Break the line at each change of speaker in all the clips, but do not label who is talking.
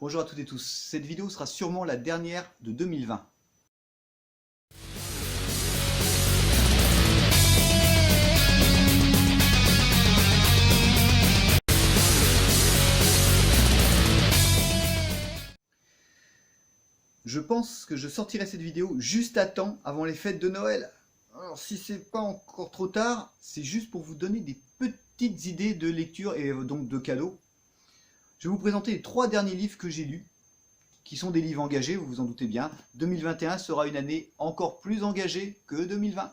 Bonjour à toutes et tous, cette vidéo sera sûrement la dernière de 2020. Je pense que je sortirai cette vidéo juste à temps avant les fêtes de Noël. Alors si c'est pas encore trop tard, c'est juste pour vous donner des petites idées de lecture et donc de cadeaux. Je vais vous présenter les 3 derniers livres que j'ai lus, qui sont des livres engagés, vous vous en doutez bien. 2021 sera une année encore plus engagée que 2020.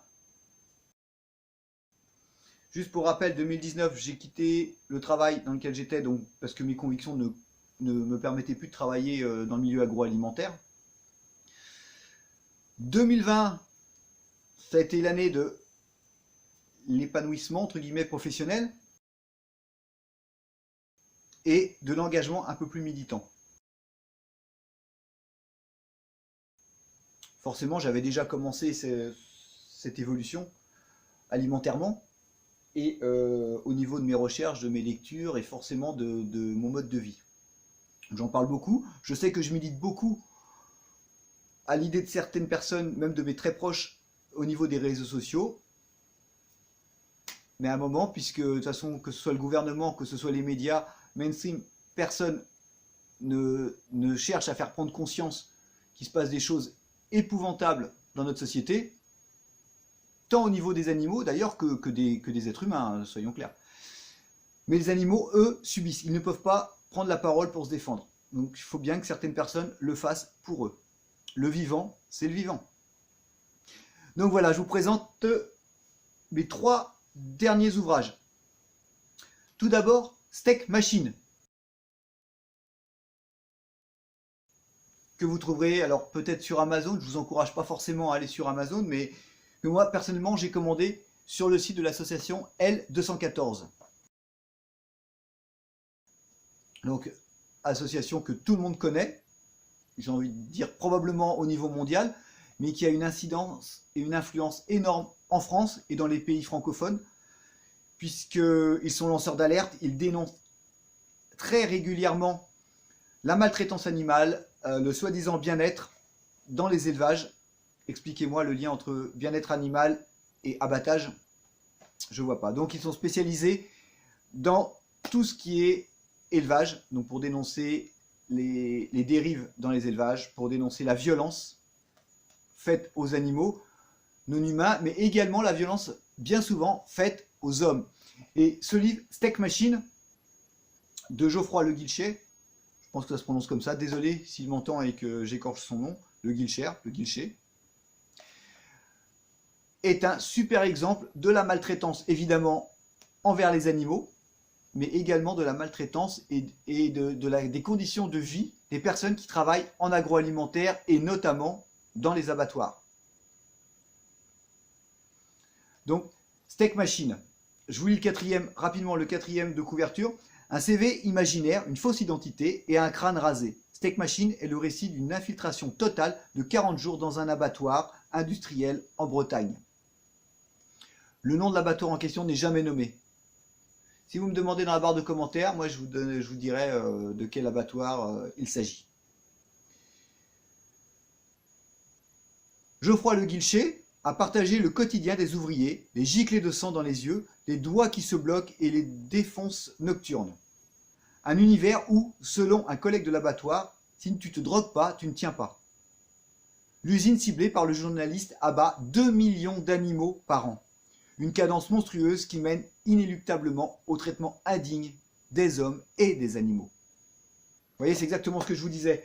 Juste pour rappel, 2019, j'ai quitté le travail dans lequel j'étais, donc parce que mes convictions ne me permettaient plus de travailler dans le milieu agroalimentaire. 2020, ça a été l'année de l'épanouissement, entre guillemets, professionnel et de l'engagement un peu plus militant. Forcément, j'avais déjà commencé cette évolution alimentairement et au niveau de mes recherches, de mes lectures et forcément de mon mode de vie. J'en parle beaucoup, je sais que je milite beaucoup à l'idée de certaines personnes, même de mes très proches, au niveau des réseaux sociaux. Mais à un moment, puisque de toute façon, que ce soit le gouvernement, que ce soit les médias, mainstream, personne ne cherche à faire prendre conscience qu'il se passe des choses épouvantables dans notre société, tant au niveau des animaux d'ailleurs que des êtres humains, hein, soyons clairs. Mais les animaux, eux, subissent. Ils ne peuvent pas prendre la parole pour se défendre. Donc il faut bien que certaines personnes le fassent pour eux. Le vivant, c'est le vivant. Donc voilà, je vous présente mes 3 derniers ouvrages. Tout d'abord, Steak Machine, que vous trouverez alors peut-être sur Amazon. Je ne vous encourage pas forcément à aller sur Amazon, mais que moi personnellement j'ai commandé sur le site de l'association L214. Donc association que tout le monde connaît, j'ai envie de dire probablement au niveau mondial, mais qui a une incidence et une influence énorme en France et dans les pays francophones, puisqu'ils sont lanceurs d'alerte, ils dénoncent très régulièrement la maltraitance animale, le soi-disant bien-être dans les élevages. Expliquez-moi le lien entre bien-être animal et abattage. Je ne vois pas. Donc ils sont spécialisés dans tout ce qui est élevage, donc pour dénoncer les dérives dans les élevages, pour dénoncer la violence faite aux animaux non humains, mais également la violence bien souvent faite aux hommes. Et ce livre, Steak Machine, de Geoffroy Le Guilcher, je pense que ça se prononce comme ça, désolé s'il m'entend et que j'écorche son nom, Le Guilcher, est un super exemple de la maltraitance, évidemment, envers les animaux, mais également de la maltraitance et des conditions de vie des personnes qui travaillent en agroalimentaire et notamment dans les abattoirs. Donc, Steak Machine. Je vous lis rapidement le 4e de couverture. Un CV imaginaire, une fausse identité et un crâne rasé. Steak Machine est le récit d'une infiltration totale de 40 jours dans un abattoir industriel en Bretagne. Le nom de l'abattoir en question n'est jamais nommé. Si vous me demandez dans la barre de commentaires, moi je vous dirai de quel abattoir il s'agit. Geoffroy Le Guilcher a partagé le quotidien des ouvriers, les giclées de sang dans les yeux, les doigts qui se bloquent et les défonces nocturnes. Un univers où, selon un collègue de l'abattoir, si tu ne te drogues pas, tu ne tiens pas. L'usine ciblée par le journaliste abat 2 millions d'animaux par an. Une cadence monstrueuse qui mène inéluctablement au traitement indigne des hommes et des animaux. Vous voyez, c'est exactement ce que je vous disais.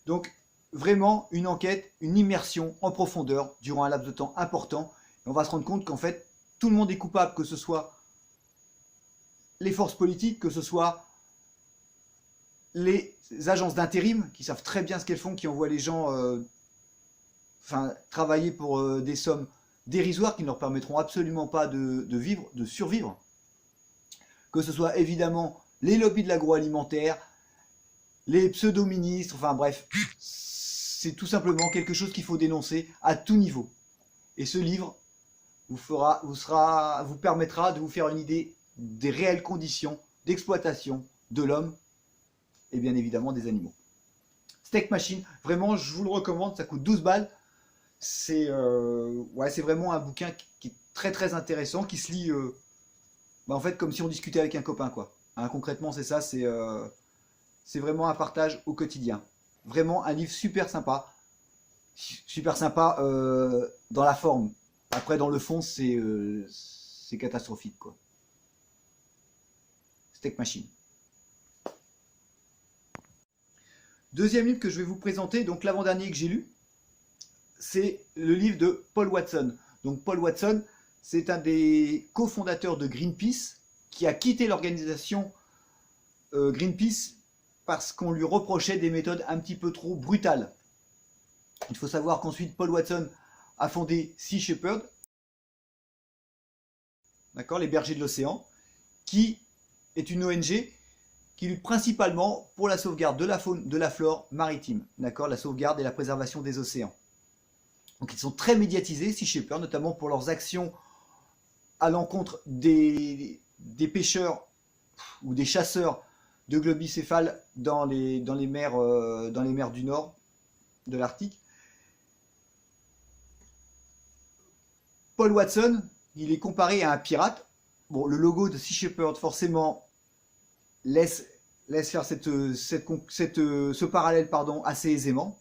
Donc, vraiment une enquête, une immersion en profondeur durant un laps de temps important. Et on va se rendre compte qu'en fait, tout le monde est coupable, que ce soit les forces politiques, que ce soit les agences d'intérim, qui savent très bien ce qu'elles font, qui envoient les gens travailler pour des sommes dérisoires qui ne leur permettront absolument pas de survivre. Que ce soit évidemment les lobbies de l'agroalimentaire, les pseudo-ministres, enfin bref, c'est tout simplement quelque chose qu'il faut dénoncer à tout niveau. Et ce livre vous permettra de vous faire une idée des réelles conditions d'exploitation de l'homme et bien évidemment des animaux. Steak Machine, vraiment, je vous le recommande, ça coûte 12 balles. C'est ouais, c'est vraiment un bouquin qui est très très intéressant, qui se lit en fait comme si on discutait avec un copain, quoi. Hein, concrètement, c'est ça, c'est vraiment un partage au quotidien. Vraiment un livre super sympa dans la forme. Après, dans le fond, c'est catastrophique, quoi. Steak Machine. Deuxième livre que je vais vous présenter, donc l'avant-dernier que j'ai lu, c'est le livre de Paul Watson. Donc Paul Watson, c'est un des cofondateurs de Greenpeace qui a quitté l'organisation Greenpeace parce qu'on lui reprochait des méthodes un petit peu trop brutales. Il faut savoir qu'ensuite Paul Watson a fondé Sea Shepherd, d'accord, les bergers de l'océan, qui est une ONG qui lutte principalement pour la sauvegarde de la faune, de la flore maritime, d'accord, la sauvegarde et la préservation des océans. Donc ils sont très médiatisés, Sea Shepherd, notamment pour leurs actions à l'encontre des pêcheurs ou des chasseurs de globicéphales dans les mers du Nord de l'Arctique. Paul Watson, il est comparé à un pirate. Bon, le logo de Sea Shepherd, forcément, laisse faire ce parallèle, pardon, assez aisément.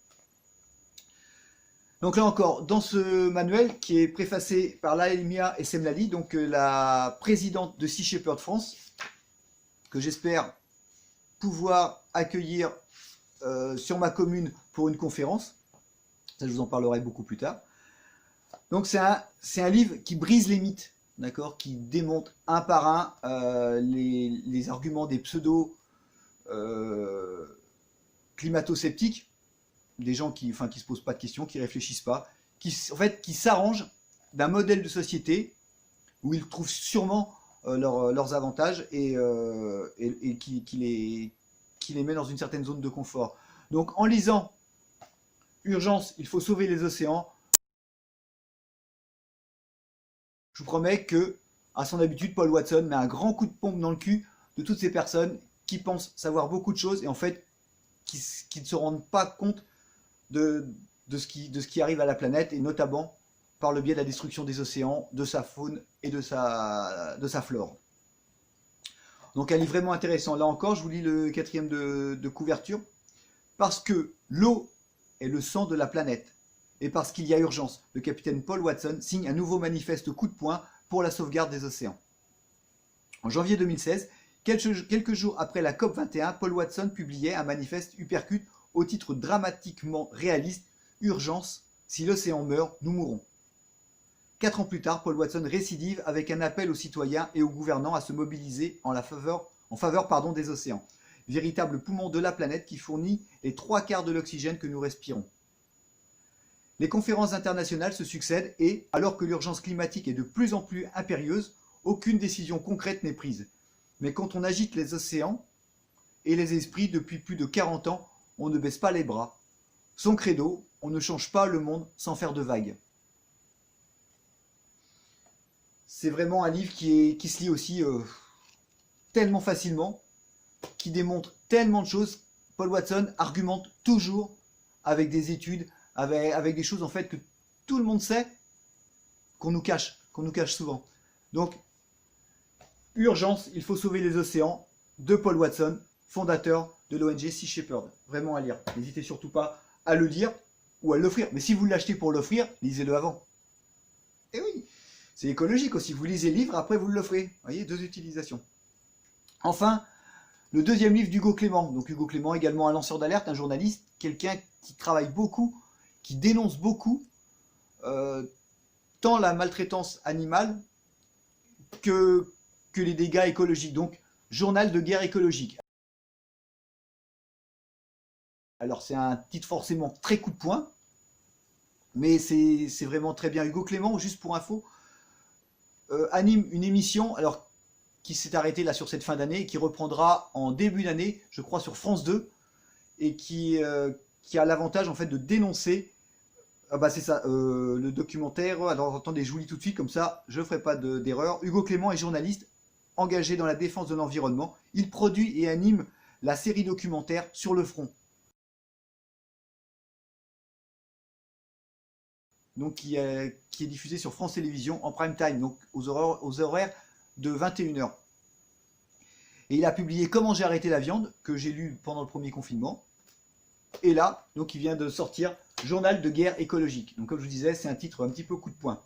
Donc là encore, dans ce manuel qui est préfacé par Laëlia Essemlali, donc la présidente de Sea Shepherd France, que j'espère pouvoir accueillir sur ma commune pour une conférence. Ça, je vous en parlerai beaucoup plus tard. Donc c'est un livre qui brise les mythes, d'accord, qui démonte un par un les arguments des pseudo climato-sceptiques, des gens qui se posent pas de questions, qui réfléchissent pas, qui s'arrangent d'un modèle de société où ils trouvent sûrement leurs avantages et qui les met dans une certaine zone de confort. Donc en lisant Urgence, il faut sauver les océans, je vous promets que, à son habitude, Paul Watson met un grand coup de pompe dans le cul de toutes ces personnes qui pensent savoir beaucoup de choses et en fait qui ne se rendent pas compte de ce qui arrive à la planète, et notamment par le biais de la destruction des océans, de sa faune et de sa flore. Donc un livre vraiment intéressant. Là encore, je vous lis le quatrième de couverture. Parce que l'eau est le sang de la planète, et parce qu'il y a urgence, le capitaine Paul Watson signe un nouveau manifeste coup de poing pour la sauvegarde des océans. En janvier 2016, quelques jours après la COP21, Paul Watson publiait un manifeste uppercut au titre dramatiquement réaliste « Urgence, si l'océan meurt, nous mourrons ». 4 ans plus tard, Paul Watson récidive avec un appel aux citoyens et aux gouvernants à se mobiliser en faveur des océans, véritable poumon de la planète qui fournit les 3/4 de l'oxygène que nous respirons. Les conférences internationales se succèdent et, alors que l'urgence climatique est de plus en plus impérieuse, aucune décision concrète n'est prise. Mais quand on agite les océans et les esprits depuis plus de 40 ans, on ne baisse pas les bras. Son credo, on ne change pas le monde sans faire de vagues. C'est vraiment un livre qui se lit aussi tellement facilement, qui démontre tellement de choses. Paul Watson argumente toujours avec des études, avec des choses en fait que tout le monde sait, qu'on nous cache souvent. Donc, Urgence, il faut sauver les océans, de Paul Watson, fondateur de l'ONG Sea Shepherd. Vraiment à lire. N'hésitez surtout pas à le lire ou à l'offrir. Mais si vous l'achetez pour l'offrir, lisez-le avant. Et oui, c'est écologique aussi. Vous lisez le livre, après vous l'offrez. Vous voyez, 2 utilisations. Enfin, le deuxième livre d'Hugo Clément. Donc Hugo Clément, également un lanceur d'alerte, un journaliste, quelqu'un qui travaille beaucoup, qui dénonce beaucoup tant la maltraitance animale que les dégâts écologiques. Donc, journal de guerre écologique. Alors, c'est un titre forcément très coup de poing, mais c'est vraiment très bien. Hugo Clément, juste pour info, anime une émission alors qui s'est arrêtée là sur cette fin d'année et qui reprendra en début d'année, je crois, sur France 2, et qui a l'avantage en fait de dénoncer. Ah bah c'est ça, le documentaire. Alors attendez, je vous lis tout de suite, comme ça je ne ferai pas d'erreur. Hugo Clément est journaliste engagé dans la défense de l'environnement. Il produit et anime la série documentaire Sur le front. donc qui est diffusé sur France Télévisions en prime time, donc aux horaires de 21h. Et il a publié Comment j'ai arrêté la viande, que j'ai lu pendant le premier confinement. Et là, donc il vient de sortir Journal de guerre écologique. Donc comme je vous disais, c'est un titre un petit peu coup de poing.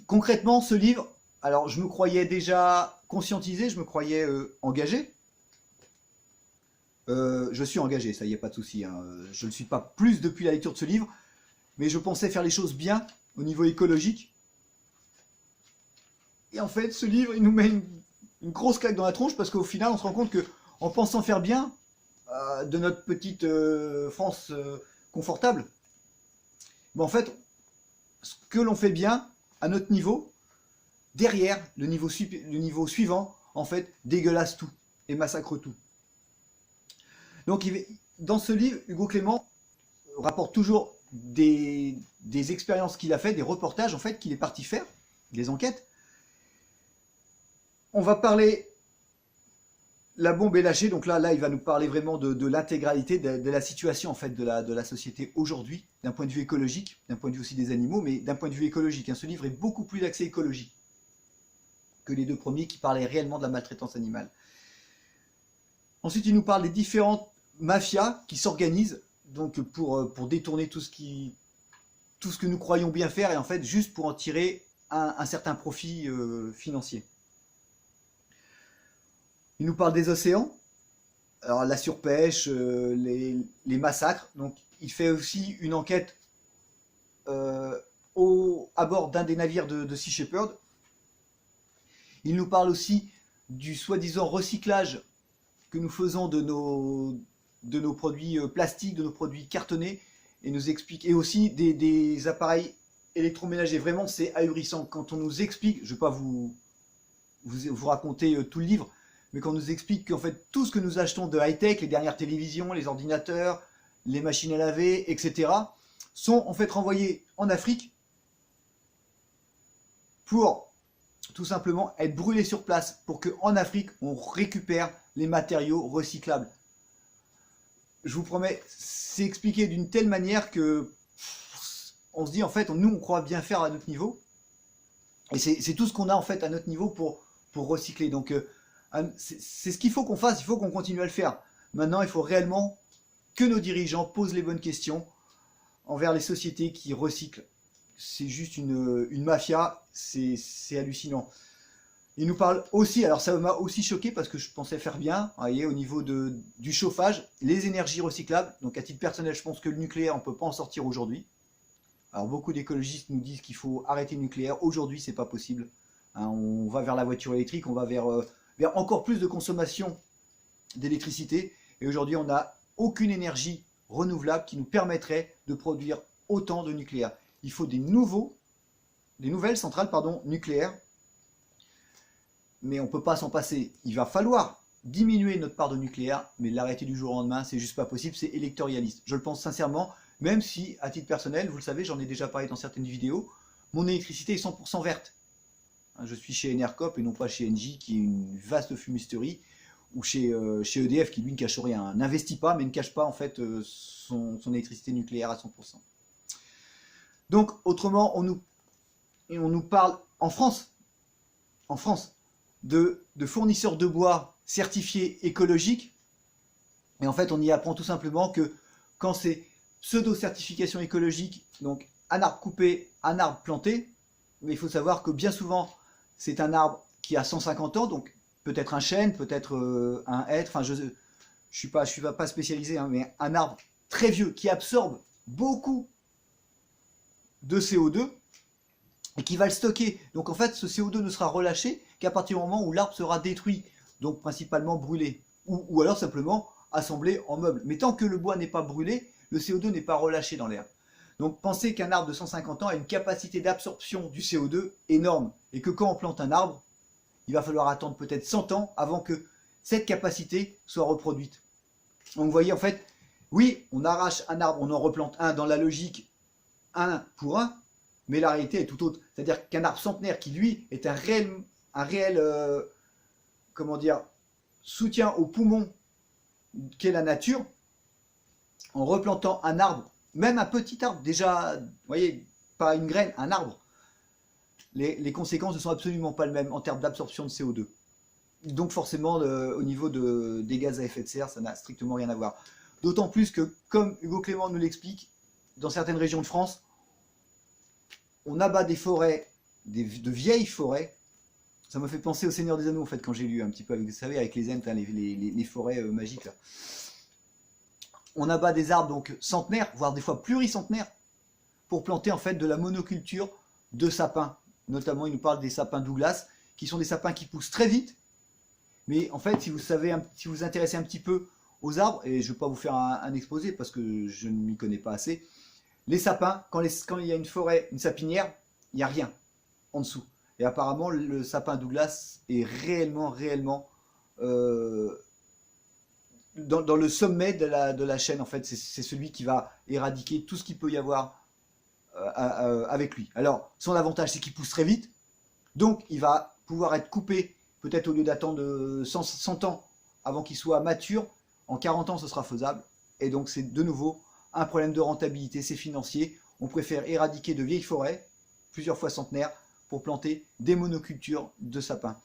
Concrètement, ce livre, alors je me croyais déjà conscientisé, je me croyais engagé. Je suis engagé, ça y est, pas de souci. Hein. Je ne le suis pas plus depuis la lecture de ce livre, mais je pensais faire les choses bien au niveau écologique. Et en fait, ce livre, il nous met une grosse claque dans la tronche parce qu'au final, on se rend compte que en pensant faire bien de notre petite France confortable, ben en fait, ce que l'on fait bien à notre niveau, derrière le niveau suivant, en fait, dégueulasse tout et massacre tout. Donc, dans ce livre, Hugo Clément rapporte toujours des expériences qu'il a fait, des reportages en fait qu'il est parti faire, des enquêtes. On va parler, la bombe est lâchée, donc là il va nous parler vraiment de l'intégralité de la situation en fait de la société aujourd'hui, d'un point de vue écologique, d'un point de vue aussi des animaux, mais d'un point de vue écologique. Hein. Ce livre est beaucoup plus axé écologie que les deux premiers qui parlaient réellement de la maltraitance animale. Ensuite, il nous parle des différentes mafias qui s'organisent donc pour détourner tout ce que nous croyons bien faire et en fait juste pour en tirer un certain profit financier. Il nous parle des océans, alors la surpêche, les massacres. Donc il fait aussi une enquête à bord d'un des navires de Sea Shepherd. Il nous parle aussi du soi-disant recyclage que nous faisons de nos produits plastiques, de nos produits cartonnés, et nous explique, et aussi des appareils électroménagers. Vraiment, c'est ahurissant. Quand on nous explique, je ne vais pas vous raconter tout le livre, mais quand on nous explique qu'en fait, tout ce que nous achetons de high-tech, les dernières télévisions, les ordinateurs, les machines à laver, etc., sont en fait renvoyés en Afrique pour tout simplement être brûlés sur place, pour qu'en Afrique, on récupère les matériaux recyclables. Je vous promets, c'est expliqué d'une telle manière que on se dit en fait, nous on croit bien faire à notre niveau, et c'est tout ce qu'on a en fait à notre niveau pour recycler. Donc c'est ce qu'il faut qu'on fasse, il faut qu'on continue à le faire. Maintenant, il faut réellement que nos dirigeants posent les bonnes questions envers les sociétés qui recyclent. C'est juste une mafia, c'est hallucinant. Il nous parle aussi, alors ça m'a aussi choqué parce que je pensais faire bien, vous voyez, au niveau du chauffage, les énergies recyclables. Donc à titre personnel, je pense que le nucléaire, on ne peut pas en sortir aujourd'hui. Alors beaucoup d'écologistes nous disent qu'il faut arrêter le nucléaire. Aujourd'hui, c'est pas possible. Hein, on va vers la voiture électrique, on va vers encore plus de consommation d'électricité. Et aujourd'hui, on n'a aucune énergie renouvelable qui nous permettrait de produire autant de nucléaire. Il faut des nouvelles centrales nucléaires, mais on ne peut pas s'en passer. Il va falloir diminuer notre part de nucléaire, mais l'arrêter du jour au lendemain, c'est juste pas possible, c'est électoraliste. Je le pense sincèrement, même si, à titre personnel, vous le savez, j'en ai déjà parlé dans certaines vidéos, mon électricité est 100% verte. Je suis chez Enercop et non pas chez Engie, qui est une vaste fumisterie, ou chez EDF, qui lui ne cache rien, n'investit pas, mais ne cache pas en fait son électricité nucléaire à 100%. Donc, autrement, on nous parle en France de fournisseurs de bois certifiés écologiques, et en fait, on y apprend tout simplement que quand c'est pseudo-certification écologique, donc un arbre coupé, un arbre planté, mais il faut savoir que bien souvent, c'est un arbre qui a 150 ans, donc peut-être un chêne, peut-être un hêtre, enfin je suis pas spécialisé, hein, mais un arbre très vieux qui absorbe beaucoup de CO2 et qui va le stocker. Donc en fait, ce CO2 ne sera relâché qu'à partir du moment où l'arbre sera détruit, donc principalement brûlé, ou alors simplement assemblé en meubles. Mais tant que le bois n'est pas brûlé, le CO2 n'est pas relâché dans l'air. Donc pensez qu'un arbre de 150 ans a une capacité d'absorption du CO2 énorme, et que quand on plante un arbre, il va falloir attendre peut-être 100 ans avant que cette capacité soit reproduite. Donc vous voyez en fait, oui, on arrache un arbre, on en replante un dans la logique 1 pour 1, mais la réalité est tout autre. C'est-à-dire qu'un arbre centenaire qui lui est un réel soutien au poumon qu'est la nature, en replantant un arbre même un petit arbre, déjà, vous voyez, pas une graine, un arbre, les conséquences ne sont absolument pas les mêmes en termes d'absorption de CO2. Donc forcément, au niveau des gaz à effet de serre, ça n'a strictement rien à voir. D'autant plus que, comme Hugo Clément nous l'explique, dans certaines régions de France, on abat des forêts, de vieilles forêts. Ça m'a fait penser au Seigneur des Anneaux, en fait, quand j'ai lu un petit peu, vous savez, avec les Ents, hein, les forêts magiques. Là. On abat des arbres donc centenaires, voire des fois pluricentenaires, pour planter en fait de la monoculture de sapins. Notamment, il nous parle des sapins Douglas, qui sont des sapins qui poussent très vite. Mais en fait, si vous vous intéressez un petit peu aux arbres, et je ne vais pas vous faire un exposé parce que je ne m'y connais pas assez, les sapins, quand il y a une forêt, une sapinière, il n'y a rien en dessous. Et apparemment, le sapin Douglas est réellement dans le sommet de la chaîne. En fait, c'est celui qui va éradiquer tout ce qu'il peut y avoir avec lui. Alors, son avantage, c'est qu'il pousse très vite. Donc, il va pouvoir être coupé, peut-être au lieu d'attendre 100 ans avant qu'il soit mature. En 40 ans, ce sera faisable. Et donc, c'est de nouveau un problème de rentabilité, c'est financier. On préfère éradiquer de vieilles forêts, plusieurs fois centenaires, pour planter des monocultures de sapins.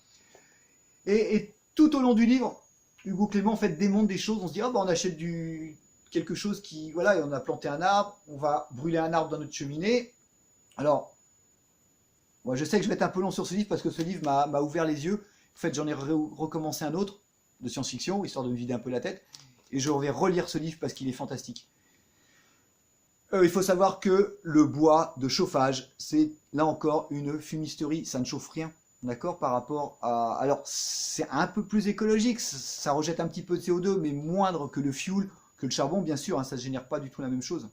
Et tout au long du livre, Hugo Clément en fait démontre des choses. On se dit, oh, bah, on achète quelque chose qui, voilà, et on a planté un arbre, on va brûler un arbre dans notre cheminée. Alors, moi je sais que je vais être un peu long sur ce livre parce que ce livre m'a ouvert les yeux. En fait, j'en ai recommencé un autre de science-fiction, histoire de me vider un peu la tête. Et je vais relire ce livre parce qu'il est fantastique. Il faut savoir que le bois de chauffage, c'est là encore une fumisterie, ça ne chauffe rien, d'accord, par rapport à... Alors, c'est un peu plus écologique, ça rejette un petit peu de CO2, mais moindre que le fioul, que le charbon, bien sûr, hein, ça ne génère pas du tout la même chose.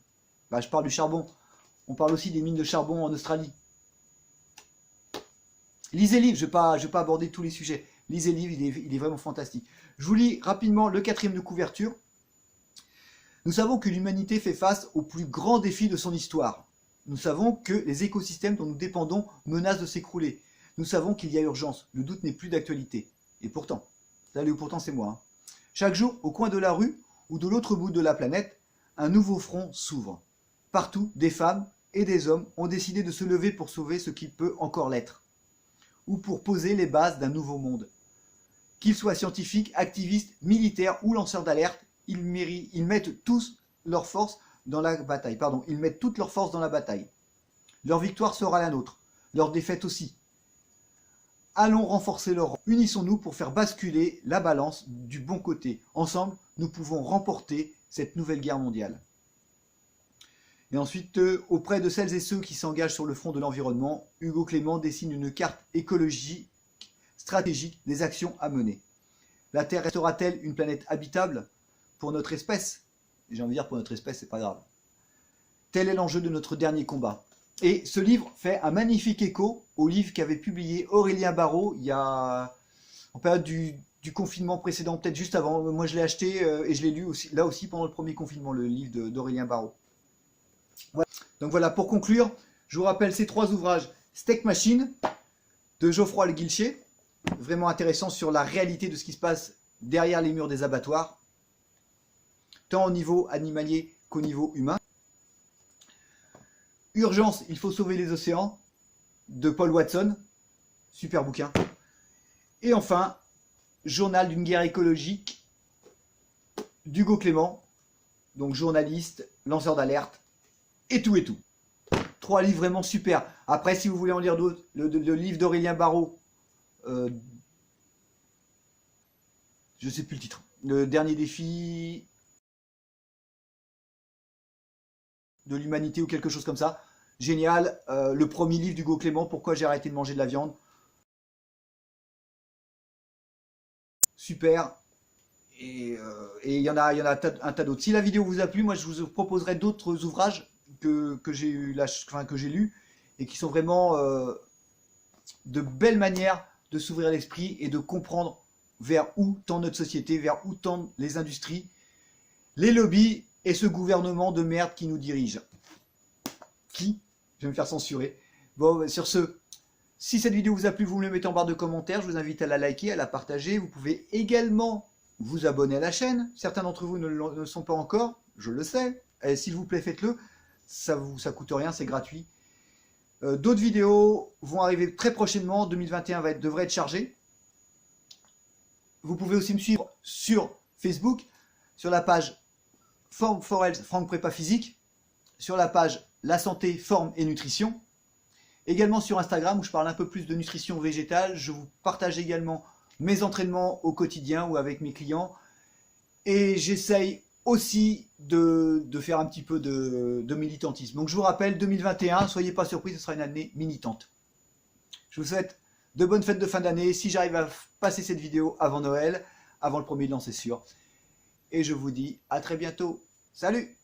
Bah, je parle du charbon, on parle aussi des mines de charbon en Australie. Lisez le livre, je ne vais pas aborder tous les sujets. Lisez le livre, il est vraiment fantastique. Je vous lis rapidement le 4e de couverture. Nous savons que l'humanité fait face au plus grand défi de son histoire. Nous savons que les écosystèmes dont nous dépendons menacent de s'écrouler. Nous savons qu'il y a urgence. Le doute n'est plus d'actualité. Et pourtant, pourtant c'est moi. Hein. Chaque jour, au coin de la rue ou de l'autre bout de la planète, un nouveau front s'ouvre. Partout, des femmes et des hommes ont décidé de se lever pour sauver ce qui peut encore l'être. Ou pour poser les bases d'un nouveau monde. Qu'ils soient scientifiques, activistes, militaires ou lanceurs d'alerte, ils mettent tous leurs forces dans la bataille. Ils mettent toutes leurs forces dans la bataille. Leur victoire sera la nôtre, leur défaite aussi. Allons renforcer leur rang. Unissons-nous pour faire basculer la balance du bon côté. Ensemble, nous pouvons remporter cette nouvelle guerre mondiale. Et ensuite, auprès de celles et ceux qui s'engagent sur le front de l'environnement, Hugo Clément dessine une carte écologique stratégique des actions à mener. La Terre restera-t-elle une planète habitable pour notre espèce? J'ai envie de dire pour notre espèce, c'est pas grave. Tel est l'enjeu de notre dernier combat. Et ce livre fait un magnifique écho au livre qu'avait publié Aurélien Barraud il y a en période du confinement précédent, peut-être juste avant. Moi je l'ai acheté et je l'ai lu aussi, là aussi pendant le premier confinement, le livre d'Aurélien Barraud. Voilà. Donc voilà, pour conclure, je vous rappelle ces 3 ouvrages. Steak Machine de Geoffroy Le Guilcher, vraiment intéressant sur la réalité de ce qui se passe derrière les murs des abattoirs, tant au niveau animalier qu'au niveau humain. Urgence, il faut sauver les océans, de Paul Watson, super bouquin. Et enfin, Journal d'une guerre écologique, d'Hugo Clément, donc journaliste, lanceur d'alerte, et tout et tout. 3 livres vraiment super. Après, si vous voulez en lire d'autres, le livre d'Aurélien Barraud, je ne sais plus le titre, le dernier défi de l'humanité ou quelque chose comme ça. Génial. Le premier livre d'Hugo Clément, Pourquoi j'ai arrêté de manger de la viande. Super. Et il y en a un tas d'autres. Si la vidéo vous a plu, moi je vous proposerai d'autres ouvrages que j'ai lus et qui sont vraiment de belles manières de s'ouvrir l'esprit et de comprendre vers où tend notre société, vers où tendent les industries, les lobbies et ce gouvernement de merde qui nous dirige. Qui? Je vais me faire censurer. Bon, sur ce, si cette vidéo vous a plu, vous me le mettez en barre de commentaires. Je vous invite à la liker, à la partager. Vous pouvez également vous abonner à la chaîne. Certains d'entre vous ne le sont pas encore, je le sais. s'il vous plaît, faites-le. Ça coûte rien, c'est gratuit. D'autres vidéos vont arriver très prochainement. 2021 devrait être chargé. Vous pouvez aussi me suivre sur Facebook, sur la page Forme for Health, Franck Prépa Physique, sur la page La Santé, Forme et Nutrition. Également sur Instagram où je parle un peu plus de nutrition végétale. Je vous partage également mes entraînements au quotidien ou avec mes clients. Et j'essaye aussi de faire un petit peu de militantisme. Donc je vous rappelle, 2021, soyez pas surpris, ce sera une année militante. Je vous souhaite de bonnes fêtes de fin d'année. Si j'arrive à passer cette vidéo avant Noël, avant le 1er de l'an, c'est sûr. Et je vous dis à très bientôt. Salut!